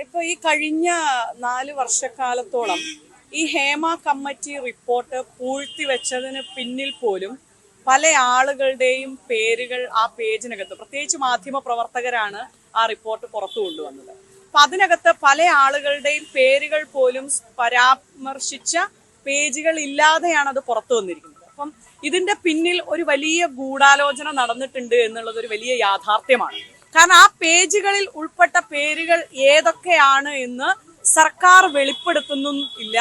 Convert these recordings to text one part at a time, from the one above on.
ഇപ്പൊ ഈ കഴിഞ്ഞ 4 വർഷക്കാലത്തോളം ഈ ഹേമ കമ്മിറ്റി റിപ്പോർട്ട് പൂഴ്ത്തിവെച്ചതിന് പിന്നിൽ പോലും പല ആളുകളുടെയും പേരുകൾ ആ പേജിനകത്ത്, പ്രത്യേകിച്ച് മാധ്യമ പ്രവർത്തകരാണ് ആ റിപ്പോർട്ട് പുറത്തു കൊണ്ടുവന്നത്. അപ്പൊ അതിനകത്ത് പല ആളുകളുടെയും പേരുകൾ പോലും പരാമർശിച്ച പേജുകൾ ഇല്ലാതെയാണ് അത് പുറത്തു വന്നിരിക്കുന്നത്. അപ്പം ഇതിന്റെ പിന്നിൽ ഒരു വലിയ ഗൂഢാലോചന നടന്നിട്ടുണ്ട് എന്നുള്ളത് ഒരു വലിയ യാഥാർത്ഥ്യമാണ്. കാരണം ആ പേജുകളിൽ ഉൾപ്പെട്ട പേരുകൾ ഏതൊക്കെയാണ് എന്ന് സർക്കാർ വെളിപ്പെടുത്തുന്നില്ല.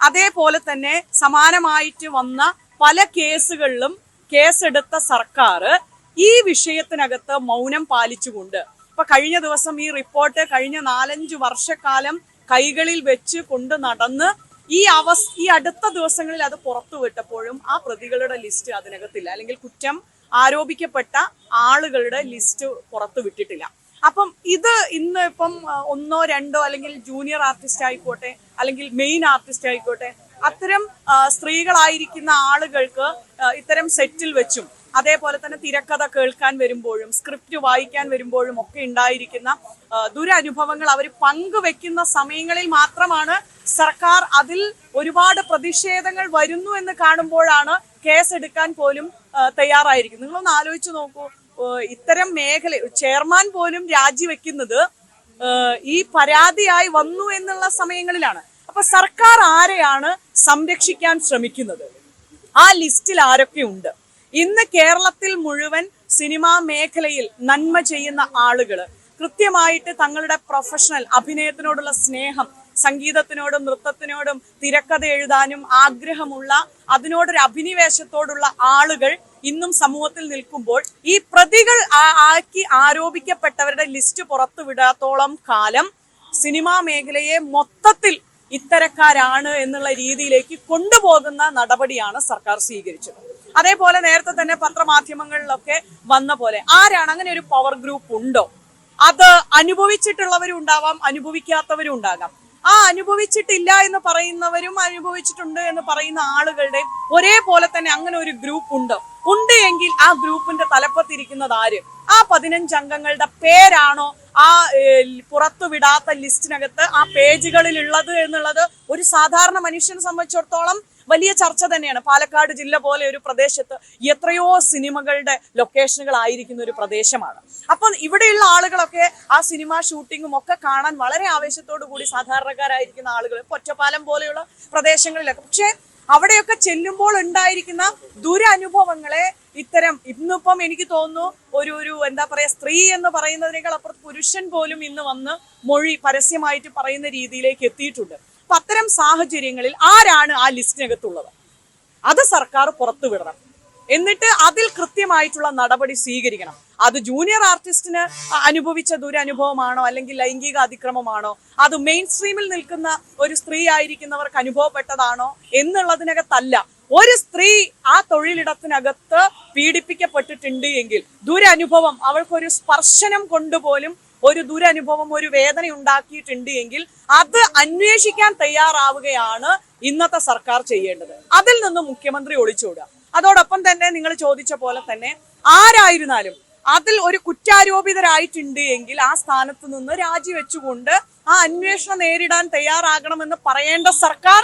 അതേപോലെ തന്നെ സമാനമായിട്ട് വന്ന പല കേസുകളിലും കേസെടുത്ത സർക്കാർ ഈ വിഷയത്തിനകത്ത് മൗനം പാലിച്ചുകൊണ്ട് ഇപ്പൊ കഴിഞ്ഞ ദിവസം ഈ റിപ്പോർട്ട് കഴിഞ്ഞ 4-5 വർഷക്കാലം കൈകളിൽ വെച്ച് കൊണ്ട് നടന്ന് ഈ അടുത്ത ദിവസങ്ങളിൽ അത് പുറത്തു വിട്ടപ്പോഴും ആ പ്രതികളുടെ ലിസ്റ്റ് അതിനകത്തില്ല, അല്ലെങ്കിൽ കുറ്റം ആരോപിക്കപ്പെട്ട ആളുകളുടെ ലിസ്റ്റ് പുറത്തു വിട്ടിട്ടില്ല. അപ്പം ഇത് ഇന്ന് ഇപ്പം 1, 2 അല്ലെങ്കിൽ ജൂനിയർ ആർട്ടിസ്റ്റ് ആയിക്കോട്ടെ, അല്ലെങ്കിൽ മെയിൻ ആർട്ടിസ്റ്റ് ആയിക്കോട്ടെ, അത്തരം സ്ത്രീകളായിരിക്കുന്ന ആളുകൾക്ക് ഇത്തരം സെറ്റിൽ വെച്ചും അതേപോലെ തന്നെ തിരക്കഥ കേൾക്കാൻ വരുമ്പോഴും സ്ക്രിപ്റ്റ് വായിക്കാൻ വരുമ്പോഴും ഒക്കെ ഉണ്ടായിരിക്കുന്ന ദുരനുഭവങ്ങൾ അവർ പങ്കുവെക്കുന്ന സമയങ്ങളിൽ മാത്രമാണ് സർക്കാർ അതിൽ ഒരുപാട് പ്രതിഷേധങ്ങൾ വരുന്നു എന്ന് കാണുമ്പോഴാണ് കേസെടുക്കാൻ പോലും തയ്യാറായിരിക്കും. നിങ്ങളൊന്ന് ആലോചിച്ച് നോക്കൂ, ഇത്തരം മേഖല ചെയർമാൻ പോലും രാജിവെക്കുന്നത് ഈ പരാതിയായി വന്നു എന്നുള്ള സമയങ്ങളിലാണ്. അപ്പൊ സർക്കാർ ആരെയാണ് സംരക്ഷിക്കാൻ ശ്രമിക്കുന്നത്? ആ ലിസ്റ്റിൽ ആരൊക്കെ ഉണ്ട്? ഇന്ന് കേരളത്തിൽ മുഴുവൻ സിനിമാ മേഖലയിൽ നന്മ ചെയ്യുന്ന ആളുകള് കൃത്യമായിട്ട് തങ്ങളുടെ പ്രൊഫഷണൽ അഭിനയത്തിനോടുള്ള സ്നേഹം, സംഗീതത്തിനോടും നൃത്തത്തിനോടും തിരക്കഥ എഴുതാനും ആഗ്രഹമുള്ള, അതിനോടൊരു അഭിനിവേശത്തോടുള്ള ആളുകൾ ഇന്നും സമൂഹത്തിൽ നിൽക്കുമ്പോൾ ഈ പ്രതികൾ ആക്കി ആരോപിക്കപ്പെട്ടവരുടെ ലിസ്റ്റ് പുറത്തു വിടാത്തോളം കാലം സിനിമാ മേഖലയെ മൊത്തത്തിൽ ഇത്തരക്കാരാണ് എന്നുള്ള രീതിയിലേക്ക് കൊണ്ടുപോകുന്ന നടപടിയാണ് സർക്കാർ സ്വീകരിച്ചത്. അതേപോലെ നേരത്തെ തന്നെ പത്രമാധ്യമങ്ങളിലൊക്കെ വന്ന പോലെ ആരാണ് അങ്ങനെ ഒരു പവർ ഗ്രൂപ്പ് ഉണ്ടോ? അത് അനുഭവിച്ചിട്ടുള്ളവരും ഉണ്ടാവാം, അനുഭവിക്കാത്തവരും ഉണ്ടാകാം. ആ അനുഭവിച്ചിട്ടില്ല എന്ന് പറയുന്നവരും അനുഭവിച്ചിട്ടുണ്ട് എന്ന് പറയുന്ന ആളുകളുടെ ഒരേപോലെ തന്നെ അങ്ങനെ ഒരു ഗ്രൂപ്പ് ഉണ്ട് എങ്കിൽ ആ ഗ്രൂപ്പിന്റെ തലപ്പത്തിരിക്കുന്നത് ആര്? ആ 15 അംഗങ്ങളുടെ പേരാണോ ആ പുറത്തുവിടാത്ത ലിസ്റ്റിനകത്ത് ആ പേജുകളിൽ ഉള്ളത് എന്നുള്ളത് ഒരു സാധാരണ മനുഷ്യനെ സംബന്ധിച്ചിടത്തോളം വലിയ ചർച്ച തന്നെയാണ്. പാലക്കാട് ജില്ല പോലെ ഒരു പ്രദേശത്ത് എത്രയോ സിനിമകളുടെ ലൊക്കേഷനുകൾ ആയിരിക്കുന്ന ഒരു പ്രദേശമാണ്. അപ്പം ഇവിടെയുള്ള ആളുകളൊക്കെ ആ സിനിമ ഷൂട്ടിങ്ങും ഒക്കെ കാണാൻ വളരെ ആവേശത്തോടു കൂടി സാധാരണക്കാരായിരിക്കുന്ന ആളുകൾ ഒറ്റപ്പാലം പോലെയുള്ള പ്രദേശങ്ങളിലൊക്കെ, പക്ഷെ അവിടെയൊക്കെ ചെല്ലുമ്പോൾ ഉണ്ടായിരിക്കുന്ന ദുരനുഭവങ്ങളെ ഇത്തരം ഇന്നിപ്പം എനിക്ക് തോന്നുന്നു ഒരു എന്താ പറയാ, സ്ത്രീ എന്ന് പറയുന്നതിനേക്കാൾ അപ്പുറത്ത് പുരുഷൻ പോലും ഇന്ന് വന്ന് മൊഴി പരസ്യമായിട്ട് പറയുന്ന രീതിയിലേക്ക് എത്തിയിട്ടുണ്ട്. അപ്പൊ അത്തരം സാഹചര്യങ്ങളിൽ ആരാണ് ആ ലിസ്റ്റിനകത്തുള്ളത്? അത് സർക്കാർ പുറത്തുവിടണം. എന്നിട്ട് അതിൽ കൃത്യമായിട്ടുള്ള നടപടി സ്വീകരിക്കണം. അത് ജൂനിയർ ആർട്ടിസ്റ്റിന് അനുഭവിച്ച ദുരനുഭവമാണോ, അല്ലെങ്കിൽ ലൈംഗിക അതിക്രമമാണോ, അത് മെയിൻ സ്ട്രീമിൽ നിൽക്കുന്ന ഒരു സ്ത്രീ ആയിരിക്കുന്നവർക്ക് അനുഭവപ്പെട്ടതാണോ എന്നുള്ളതിനകത്തല്ല. ഒരു സ്ത്രീ ആ തൊഴിലിടത്തിനകത്ത് പീഡിപ്പിക്കപ്പെട്ടിട്ടുണ്ട് എങ്കിൽ ദുരനുഭവം, അവൾക്കൊരു സ്പർശനം കൊണ്ടുപോലും ഒരു ദുരനുഭവം, ഒരു വേദന ഉണ്ടാക്കിയിട്ടുണ്ട് എങ്കിൽ അത് അന്വേഷിക്കാൻ തയ്യാറാവുകയാണ് ഇന്നത്തെ സർക്കാർ ചെയ്യേണ്ടത്. അതിൽ നിന്ന് മുഖ്യമന്ത്രി ഒളിച്ചോടുക. അതോടൊപ്പം തന്നെ നിങ്ങൾ ചോദിച്ച പോലെ തന്നെ ആരായിരുന്നാലും അതിൽ ഒരു കുറ്റാരോപിതരായിട്ടുണ്ട് എങ്കിൽ ആ സ്ഥാനത്ത് നിന്ന് രാജിവെച്ചുകൊണ്ട് ആ അന്വേഷണം നേരിടാൻ തയ്യാറാകണമെന്ന് പറയേണ്ട സർക്കാർ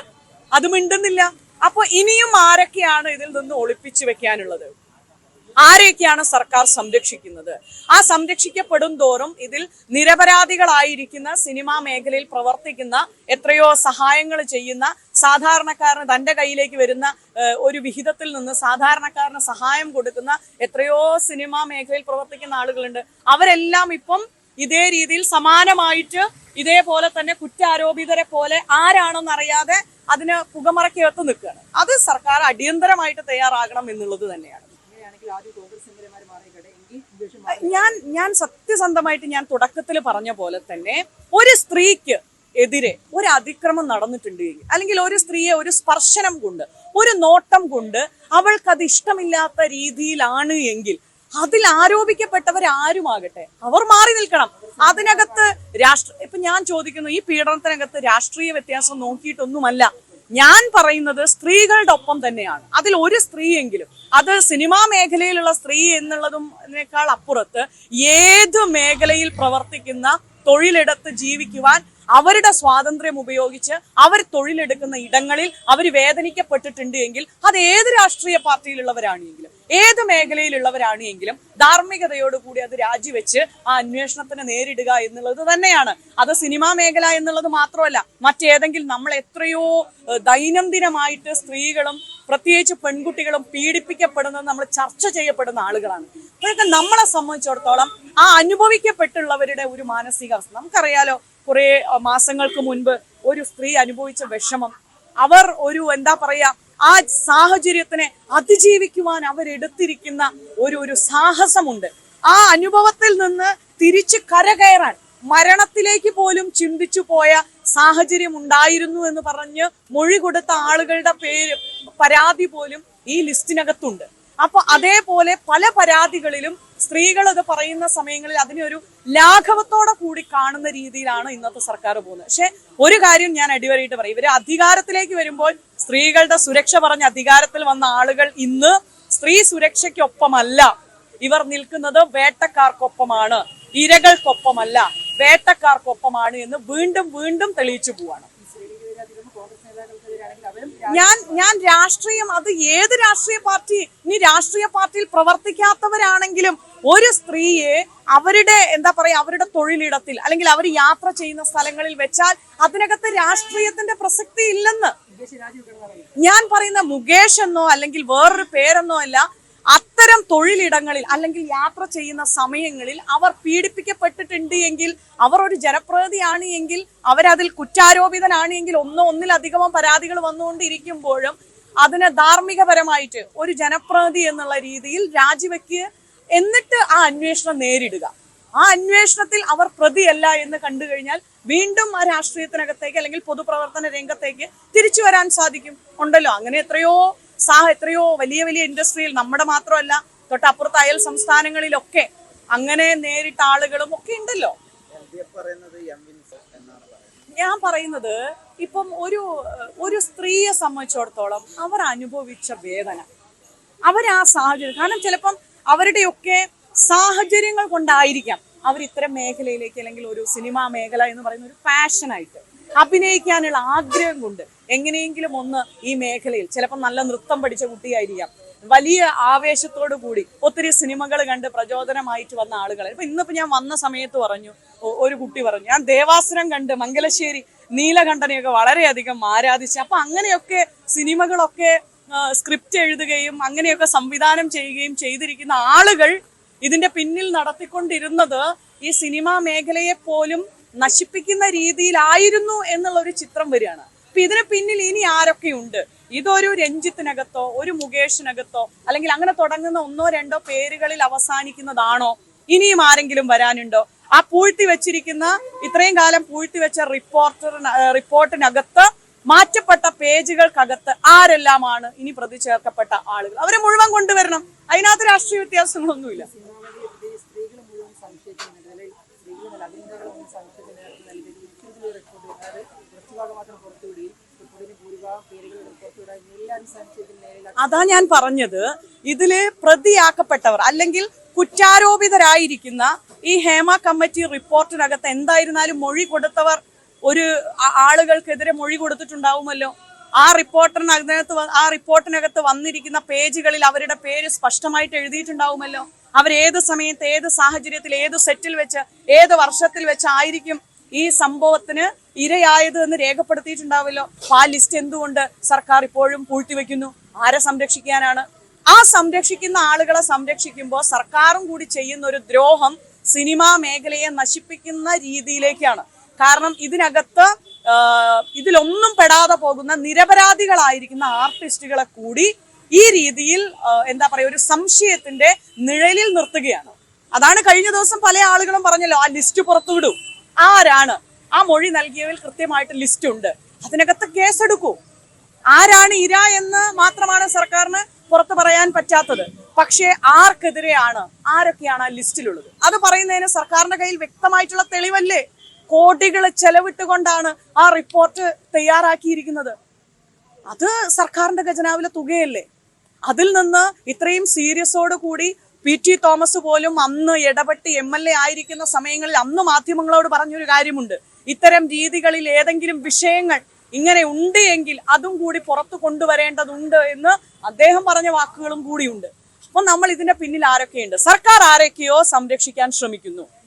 അത് മിണ്ടുന്നില്ല. അപ്പൊ ഇനിയും ആരൊക്കെയാണ് ഇതിൽ നിന്ന് ഒളിപ്പിച്ചു വെക്കാനുള്ളത്? ആരെയൊക്കെയാണ് സർക്കാർ സംരക്ഷിക്കുന്നത്? ആ സംരക്ഷിക്കപ്പെടും തോറും ഇതിൽ നിരപരാധികളായിരിക്കുന്ന സിനിമാ മേഖലയിൽ പ്രവർത്തിക്കുന്ന, എത്രയോ സഹായങ്ങൾ ചെയ്യുന്ന, സാധാരണക്കാരന് തന്റെ കയ്യിലേക്ക് വരുന്ന ഒരു വിഹിതത്തിൽ നിന്ന് സാധാരണക്കാരന് സഹായം കൊടുക്കുന്ന എത്രയോ സിനിമാ മേഖലയിൽ പ്രവർത്തിക്കുന്ന ആളുകളുണ്ട്. അവരെല്ലാം ഇപ്പം ഇതേ രീതിയിൽ സമാനമായിട്ട് ഇതേപോലെ തന്നെ കുറ്റാരോപിതരെ പോലെ ആരാണെന്നറിയാതെ അതിന് പുകമറക്കകത്ത് നിൽക്കുകയാണ്. അത് സർക്കാർ അടിയന്തരമായിട്ട് തയ്യാറാകണം എന്നുള്ളത് തന്നെയാണ്. ഞാൻ സത്യസന്ധമായിട്ട് ഞാൻ തുടക്കത്തിൽ പറഞ്ഞ പോലെ തന്നെ ഒരു സ്ത്രീക്ക് എതിരെ ഒരു അതിക്രമം നടന്നിട്ടുണ്ട് എങ്കിൽ, അല്ലെങ്കിൽ ഒരു സ്ത്രീയെ ഒരു സ്പർശനം കൊണ്ട്, ഒരു നോട്ടം കൊണ്ട് അവൾക്കത് ഇഷ്ടമില്ലാത്ത രീതിയിലാണ് എങ്കിൽ അതിൽ ആരോപിക്കപ്പെട്ടവരാരുമാകട്ടെ അവർ മാറി നിൽക്കണം. അതിനകത്ത് ഇപ്പൊ ഞാൻ ചോദിക്കുന്നു, ഈ പീഡനത്തിനകത്ത് രാഷ്ട്രീയ വ്യത്യാസം നോക്കിയിട്ടൊന്നുമല്ല ഞാൻ പറയുന്നത്. സ്ത്രീകളുടെ ഒപ്പം തന്നെയാണ്. അതിൽ ഒരു സ്ത്രീയെങ്കിലും, അത് സിനിമാ മേഖലയിലുള്ള സ്ത്രീ എന്നുള്ളതിനേക്കാൾ അപ്പുറത്ത് ഏത് മേഖലയിൽ പ്രവർത്തിക്കുന്ന തൊഴിലെടുത്ത് ജീവിക്കുവാൻ അവരുടെ സ്വാതന്ത്ര്യം ഉപയോഗിച്ച് അവർ തൊഴിലെടുക്കുന്ന ഇടങ്ങളിൽ അവർ വേദനിക്കപ്പെട്ടിട്ടുണ്ട് എങ്കിൽ അത് ഏത് രാഷ്ട്രീയ പാർട്ടിയിലുള്ളവരാണെങ്കിലും ഏത് മേഖലയിലുള്ളവരാണെങ്കിലും ധാർമ്മികതയോടുകൂടി അത് രാജിവെച്ച് ആ അന്വേഷണത്തിന് നേരിടുക എന്നുള്ളത് തന്നെയാണ്. അത് സിനിമാ മേഖല എന്നുള്ളത് മാത്രമല്ല, മറ്റേതെങ്കിലും നമ്മൾ എത്രയോ ദൈനംദിനമായിട്ട് സ്ത്രീകളും പ്രത്യേകിച്ച് പെൺകുട്ടികളും പീഡിപ്പിക്കപ്പെടുന്നത് നമ്മൾ ചർച്ച ചെയ്യപ്പെടുന്ന ആളുകളാണ്. അതൊക്കെ നമ്മളെ സംബന്ധിച്ചിടത്തോളം ആ അനുഭവിക്കപ്പെട്ടുള്ളവരുടെ ഒരു മാനസികാവസ്ഥ നമുക്കറിയാലോ. കുറെ മാസങ്ങൾക്ക് മുൻപ് ഒരു സ്ത്രീ അനുഭവിച്ച വിഷമം, അവർ ഒരു എന്താ പറയാ ആ സാഹചര്യത്തിനെ അതിജീവിക്കുവാൻ അവരെടുത്തിരിക്കുന്ന ഒരു സാഹസമുണ്ട്. ആ അനുഭവത്തിൽ നിന്ന് തിരിച്ച് കരകയറാൻ മരണത്തിലേക്ക് പോലും ചിന്തിച്ചു പോയ സാഹചര്യം ഉണ്ടായിരുന്നു എന്ന് പറഞ്ഞ് മൊഴി കൊടുത്ത ആളുകളുടെ പരാതി പോലും ഈ ലിസ്റ്റിനകത്തുണ്ട്. അപ്പൊ അതേപോലെ പല പരാതികളിലും സ്ത്രീകൾ അത് പറയുന്ന സമയങ്ങളിൽ അതിനെ ഒരു ലാഘവത്തോടെ കൂടി കാണുന്ന രീതിയിലാണ് ഇന്നത്തെ സർക്കാർ പോകുന്നത്. പക്ഷെ ഒരു കാര്യം ഞാൻ അടിവരയിട്ട് പറയും, ഇവര് അധികാരത്തിലേക്ക് വരുമ്പോൾ സ്ത്രീകളുടെ സുരക്ഷ പറഞ്ഞ അധികാരത്തിൽ വന്ന ആളുകൾ ഇന്ന് സ്ത്രീ സുരക്ഷയ്ക്കൊപ്പമല്ല, ഇവർ നിൽക്കുന്നത് വേട്ടക്കാർക്കൊപ്പമാണ്, ഇരകൾക്കൊപ്പമല്ല, വേട്ടക്കാർക്കൊപ്പമാണ് എന്ന് വീണ്ടും വീണ്ടും തെളിയിച്ചു പോവാണ്. ഞാൻ രാഷ്ട്രീയം, അത് ഏത് രാഷ്ട്രീയ പാർട്ടി, ഇനി രാഷ്ട്രീയ പാർട്ടിയിൽ പ്രവർത്തിക്കാത്തവരാണെങ്കിലും ഒരു സ്ത്രീയെ അവരുടെ എന്താ പറയാ അവരുടെ തൊഴിലിടത്തിൽ അല്ലെങ്കിൽ അവർ യാത്ര ചെയ്യുന്ന സ്ഥലങ്ങളിൽ വെച്ചാൽ അതിനകത്ത് രാഷ്ട്രീയത്തിന്റെ പ്രസക്തി ഇല്ലെന്ന് ഞാൻ പറയുന്ന മുകേഷ് എന്നോ അല്ലെങ്കിൽ വേറൊരു പേരെന്നോ അല്ല. അത്തരം തൊഴിലിടങ്ങളിൽ അല്ലെങ്കിൽ യാത്ര ചെയ്യുന്ന സമയങ്ങളിൽ അവർ പീഡിപ്പിക്കപ്പെട്ടിട്ടുണ്ട് എങ്കിൽ, അവർ ഒരു ജനപ്രതിനിധിയാണ് എങ്കിൽ, അവരതിൽ കുറ്റാരോപിതനാണ് എങ്കിൽ, ഒന്നിലധികമോ പരാതികൾ വന്നുകൊണ്ടിരിക്കുമ്പോഴും അതിനെ ധാർമ്മികപരമായിട്ട് ഒരു ജനപ്രതിനിധി എന്നുള്ള രീതിയിൽ രാജിവെക്കുക, എന്നിട്ട് ആ അന്വേഷണം നേരിടുക. ആ അന്വേഷണത്തിൽ അവർ പ്രതിയല്ല എന്ന് കണ്ടു കഴിഞ്ഞാൽ വീണ്ടും ആ രാഷ്ട്രീയത്തിനകത്തേക്ക് അല്ലെങ്കിൽ പൊതുപ്രവർത്തന രംഗത്തേക്ക് തിരിച്ചു വരാൻ സാധിക്കും. ഉണ്ടല്ലോ അങ്ങനെ എത്രയോ വലിയ വലിയ ഇൻഡസ്ട്രിയിൽ, നമ്മുടെ മാത്രമല്ല തൊട്ടപ്പുറത്ത് അയൽ സംസ്ഥാനങ്ങളിലൊക്കെ അങ്ങനെ നേരിട്ട ആളുകളും ഒക്കെ ഉണ്ടല്ലോ. ഞാൻ പറയുന്നത് ഇപ്പം ഒരു സ്ത്രീയെ സംബന്ധിച്ചിടത്തോളം അവർ അനുഭവിച്ച വേദന, അവർ ആ സാഹചര്യം, കാരണം ചിലപ്പം അവരുടെയൊക്കെ സാഹചര്യങ്ങൾ കൊണ്ടായിരിക്കാം അവർ ഇത്തരം മേഖലയിലേക്ക് അല്ലെങ്കിൽ ഒരു സിനിമാ മേഖല എന്ന് പറയുന്ന ഒരു പാഷനായിട്ട് അഭിനയിക്കാനുള്ള ആഗ്രഹം കൊണ്ട് എങ്ങനെയെങ്കിലും ഒന്ന് ഈ മേഖലയിൽ, ചിലപ്പോൾ നല്ല നൃത്തം പഠിച്ച കുട്ടിയായിരിക്കാം, വലിയ ആവേശത്തോടു കൂടി ഒത്തിരി സിനിമകൾ കണ്ട് പ്രചോദനമായിട്ട് വന്ന ആളുകളെ. ഇന്നിപ്പോ ഞാൻ വന്ന സമയത്ത് ഒരു കുട്ടി പറഞ്ഞു, ഞാൻ ദേവാസുരം കണ്ട് മംഗലശ്ശേരി നീലകണ്ഠനെയൊക്കെ വളരെയധികം ആരാധിച്ചു. അപ്പൊ അങ്ങനെയൊക്കെ സിനിമകളൊക്കെ സ്ക്രിപ്റ്റ് എഴുതുകയും അങ്ങനെയൊക്കെ സംവിധാനം ചെയ്യുകയും ചെയ്തിരിക്കുന്ന ആളുകൾ ഇതിന്റെ പിന്നിൽ നടത്തിക്കൊണ്ടിരുന്നത് ഈ സിനിമാ മേഖലയെ പോലും നശിപ്പിക്കുന്ന രീതിയിലായിരുന്നു എന്നുള്ള ഒരു ചിത്രം വരികയാണ്. അപ്പൊ ഇതിന് പിന്നിൽ ഇനി ആരൊക്കെയുണ്ട്? ഇതൊരു രഞ്ജിത്തിനകത്തോ ഒരു മുകേഷിനകത്തോ അല്ലെങ്കിൽ അങ്ങനെ തുടങ്ങുന്ന 1-2 പേരുകളിൽ അവസാനിക്കുന്നതാണോ? ഇനിയും ആരെങ്കിലും വരാനുണ്ടോ? ആ പൂഴ്ത്തി വെച്ചിരിക്കുന്ന, ഇത്രയും കാലം പൂഴ്ത്തി വെച്ച റിപ്പോർട്ടിനകത്ത് മാറ്റപ്പെട്ട പേജുകൾക്കകത്ത് ആരെല്ലാമാണ് ഇനി പ്രതി ചേർക്കപ്പെട്ട ആളുകൾ? അവരെ മുഴുവൻ കൊണ്ടുവരണം. അതിനകത്ത് രാഷ്ട്രീയ വ്യത്യാസങ്ങളൊന്നുമില്ല. അതാ ഞാൻ പറഞ്ഞത്, ഇതില് പ്രതിയാക്കപ്പെട്ടവർ അല്ലെങ്കിൽ കുറ്റാരോപിതരായിരിക്കുന്ന ഈ ഹേമ കമ്മിറ്റി റിപ്പോർട്ടിനകത്ത് എന്തായിരുന്നാലും മൊഴി കൊടുത്തവർ ഒരു ആളുകൾക്കെതിരെ മൊഴി കൊടുത്തിട്ടുണ്ടാവുമല്ലോ. ആ റിപ്പോർട്ടിനകത്ത് വന്നിരിക്കുന്ന പേജുകളിൽ അവരുടെ പേര് സ്പഷ്ടമായിട്ട് എഴുതിയിട്ടുണ്ടാവുമല്ലോ. അവരേത് സമയത്ത്, ഏത് സാഹചര്യത്തിൽ, ഏത് സെറ്റിൽ വെച്ച്, ഏത് വർഷത്തിൽ വെച്ചായിരിക്കും ഈ സംഭവത്തിന് ഇരയായത് എന്ന് രേഖപ്പെടുത്തിയിട്ടുണ്ടാവുമല്ലോ. ആ ലിസ്റ്റ് എന്തുകൊണ്ട് സർക്കാർ ഇപ്പോഴും പൂഴ്ത്തിവെക്കുന്നു? ആരെ സംരക്ഷിക്കാനാണ്? ആ സംരക്ഷിക്കുന്ന ആളുകളെ സംരക്ഷിക്കുമ്പോൾ സർക്കാരും കൂടി ചെയ്യുന്ന ഒരു ദ്രോഹം സിനിമാ മേഖലയെ നശിപ്പിക്കുന്ന രീതിയിലേക്കാണ്. കാരണം ഇതിലൊന്നും പെടാതെ പോകുന്ന നിരപരാധികളായിരിക്കുന്ന ആർട്ടിസ്റ്റുകളെ കൂടി ഈ രീതിയിൽ എന്താ പറയുക ഒരു സംശയത്തിന്റെ നിഴലിൽ നിർത്തുകയാണ്. അതാണ് കഴിഞ്ഞ ദിവസം പല ആളുകളും പറഞ്ഞല്ലോ, ആ ലിസ്റ്റ് പുറത്തുവിടൂ. ആരാണ് ആ മൊഴി നൽകിയവരിൽ കൃത്യമായിട്ട് ലിസ്റ്റ് ഉണ്ട്, അതിനകത്ത് കേസെടുക്കൂ. ആരാണ് ഇര എന്ന് മാത്രമാണ് സർക്കാരിന് പുറത്തു പറയാൻ പറ്റാത്തത്. പക്ഷേ ആർക്കെതിരെയാണ്, ആരൊക്കെയാണ് ആ ലിസ്റ്റിലുള്ളത്, അത് പറയുന്നതിന് സർക്കാരിന്റെ കയ്യിൽ വ്യക്തമായിട്ടുള്ള തെളിവല്ലേ? കോടികൾ ചെലവിട്ടുകൊണ്ടാണ് ആ റിപ്പോർട്ട് തയ്യാറാക്കിയിരിക്കുന്നത്. അത് സർക്കാരിന്റെ ഖജനാവിലെ തുകയല്ലേ? അതിൽ നിന്ന് ഇത്രയും സീരിയസോട് കൂടി PT തോമസ് പോലും അന്ന് ഇടപെട്ട് MLA ആയിരിക്കുന്ന സമയങ്ങളിൽ അന്ന് മാധ്യമങ്ങളോട് പറഞ്ഞൊരു കാര്യമുണ്ട്, ഇത്തരം രീതികളിൽ ഏതെങ്കിലും വിഷയങ്ങൾ ഇങ്ങനെ ഉണ്ട് എങ്കിൽ അതും കൂടി പുറത്തു കൊണ്ടുവരേണ്ടതുണ്ട് എന്ന് അദ്ദേഹം പറഞ്ഞ വാക്കുകളും കൂടിയുണ്ട്. അപ്പൊ നമ്മൾ ഇതിന്റെ പിന്നിൽ ആരൊക്കെയുണ്ട്? സർക്കാർ ആരൊക്കെയോ സംരക്ഷിക്കാൻ ശ്രമിക്കുന്നു.